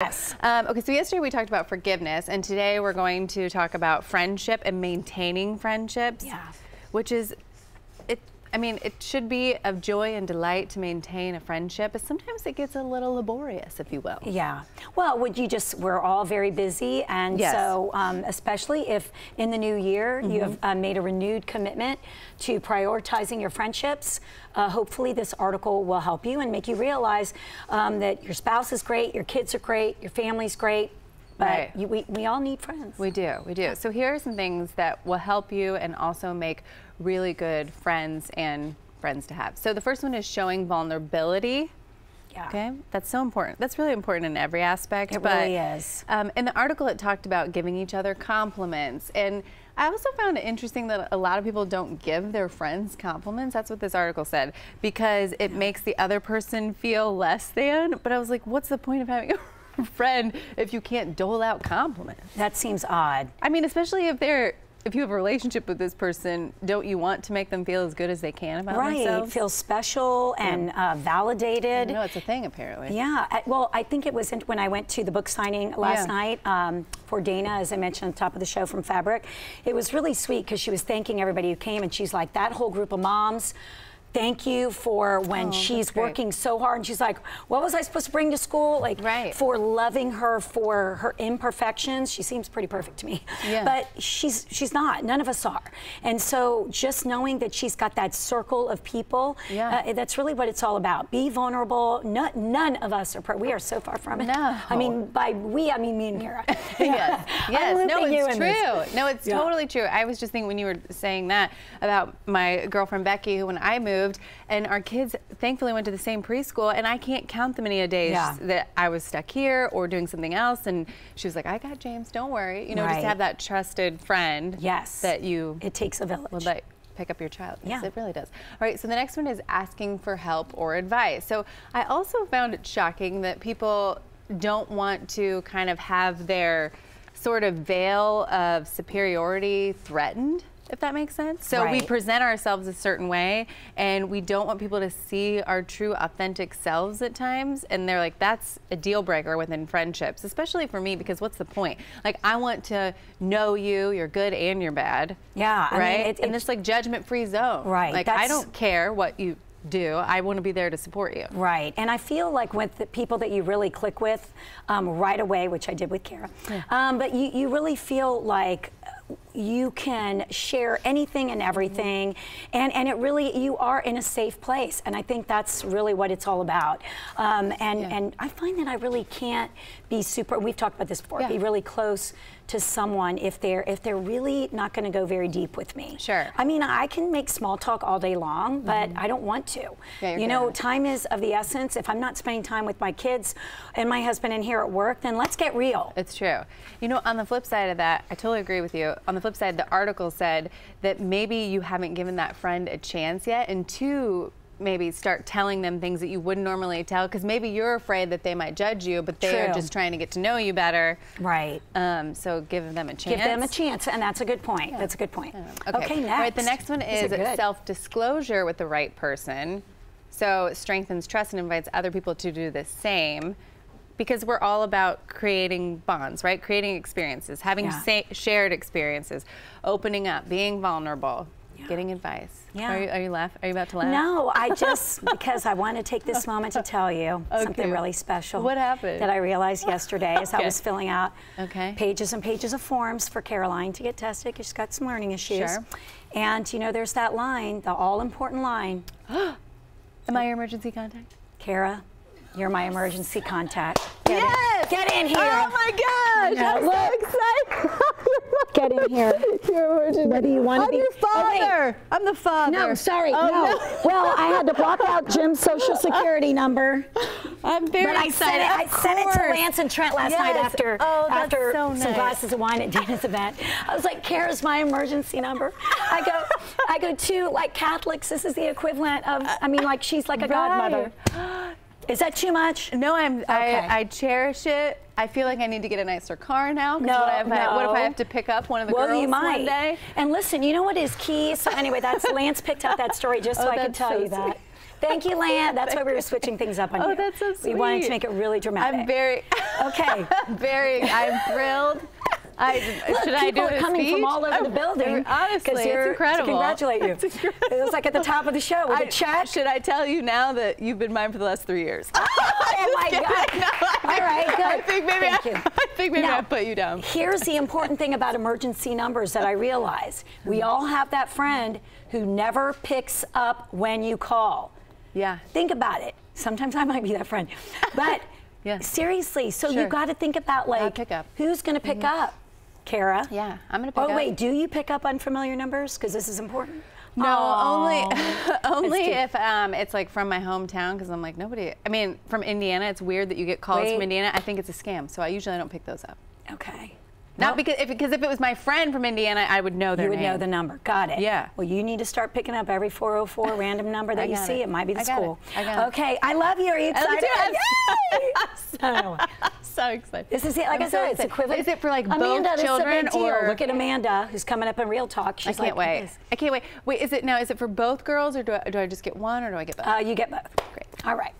Yes. Okay, so yesterday we talked about forgiveness, and today we're going to talk about friendship and maintaining friendships. Yeah. Which is, it should be of joy and delight to maintain a friendship, but sometimes it gets a little laborious, if you will. Yeah. Well, we're all very busy, and yes. So especially if in the new year you have made a renewed commitment to prioritizing your friendships, hopefully this article will help you and make you realize that your spouse is great, your kids are great, your family's great, but we all need friends. We do, we do. So here are some things that will help you and also make really good friends and friends to have. So the first one is showing vulnerability. Yeah. Okay, that's so important. That's really important in every aspect. It really is. In the article, it talked about giving each other compliments, and I also found it interesting that a lot of people don't give their friends compliments. That's what this article said, because it makes the other person feel less than. But I was like, what's the point of having a friend if you can't dole out compliments? That seems odd. I mean, especially if you have a relationship with this person, don't you want to make them feel as good as they can about themselves? Right, feel special and validated. No, it's a thing apparently. Yeah, well, I think it was when I went to the book signing last night for Dana, as I mentioned at the top of the show, from Fabric. It was really sweet because she was thanking everybody who came, and she's like, that whole group of moms, thank you for when she's working so hard, and she's like, what was I supposed to bring to school? Like, for loving her for her imperfections. She seems pretty perfect to me, but she's not. None of us are. And so just knowing that she's got that circle of people, that's really what it's all about. Be vulnerable. None of us are we are so far from it. No. I mean, by we, I mean me and Cara. Yes. No, it's true. No, it's totally true. I was just thinking when you were saying that about my girlfriend Becky, who when I moved, and our kids thankfully went to the same preschool, and I can't count the many days that I was stuck here or doing something else, and she was like, I got James, don't worry. You know, just to have that trusted friend that it takes a village. Would like pick up your child. Yes, Yeah. it really does. All right, so the next one is asking for help or advice. So I also found it shocking that people don't want to kind of have their sort of veil of superiority threatened, if that makes sense. So we present ourselves a certain way, and we don't want people to see our true authentic selves at times, and they're like, that's a deal breaker within friendships, especially for me, because what's the point? Like, I want to know you, you're good and you're bad. Yeah. Right? I mean, and it's like judgment-free zone. Right. Like, I don't care what you do. I want to be there to support you. Right. And I feel like with the people that you really click with right away, which I did with Cara, but you really feel like you can share anything and everything, and it really, you are in a safe place, and I think that's really what it's all about. And I find that I really can't be we've talked about this before, be really close to someone if they're really not going to go very deep with me. Sure. I mean, I can make small talk all day long, but I don't want to. Yeah, you know, time is of the essence. If I'm not spending time with my kids and my husband in here at work, then let's get real. It's true. You know, on the flip side of that, I totally agree with you. On the flip side, the article said that maybe you haven't given that friend a chance yet, and maybe start telling them things that you wouldn't normally tell, because maybe you're afraid that they might judge you, but they are just trying to get to know you better. Right. So give them a chance. Give them a chance, and that's a good point. That's a good point. Okay, next. All right, the next one is self-disclosure with the right person. So it strengthens trust and invites other people to do the same, because we're all about creating bonds, right? Creating experiences, having shared experiences, opening up, being vulnerable. Getting advice. Yeah. Are you about to laugh? No, I just, because I want to take this moment to tell you something really special. What happened? That I realized yesterday as I was filling out pages and pages of forms for Caroline to get tested, because she's got some learning issues. Sure. And, you know, there's that line, the all-important line. Am I your emergency contact? Cara, you're my emergency contact. Get in here. Oh my gosh, I'm so excited. Get in here. You're emergency. Whether you want to be. I'm your father. I'm the father. No, sorry. No. Well, I had to block out Jim's social security number. I'm very excited. I sent it to Lance and Trent last night after so nice. Some glasses of wine at Dana's event. I was like, Cara's my emergency number. I go to, like, Catholics. This is the equivalent of, I mean, like, she's like a godmother. Is that too much? No, I cherish it. I feel like I need to get a nicer car now. No, what if I have to pick up one of the girls one day? And listen, you know what is key? So anyway, Lance picked up that story just so I could tell you that. Thank you, Lan. That's why we were switching things up on you. Oh, that's so sweet. We wanted to make it really dramatic. I'm very okay. I'm thrilled. Look, should I do people are coming speech? from all over the building. Honestly, it's incredible. To congratulate you. It was like at the top of the show with a check. Should I tell you now that you've been mine for the last 3 years? Oh my God! No, all right, good. I think maybe I put you down. Here's the important thing about emergency numbers that I realized: we all have that friend who never picks up when you call. Yeah. Think about it. Sometimes I might be that friend, but seriously, so you got to think about like pick up. Who's going to pick up. Cara? Yeah, I'm going to pick up. Oh, wait, do you pick up unfamiliar numbers? Because this is important. No, only if it's like from my hometown, because I'm like, nobody, I mean, from Indiana, it's weird that you get calls from Indiana. I think it's a scam, so I usually don't pick those up. Okay. Not because if it was my friend from Indiana, I would know their name. You would know the number. Got it. Yeah. Well, you need to start picking up every 404 random number that you see. It might be the school. I got it. Okay. I love you. Are you excited? I'm so excited. This is it. Like I said, it's equivalent. Is it for like Amanda, both children this is a big deal. or? Look at Amanda, who's coming up in Real Talk. She's I can't wait. I can't wait. Wait, is it for both girls, or do I just get one, or do I get both? You get both. Great. All right.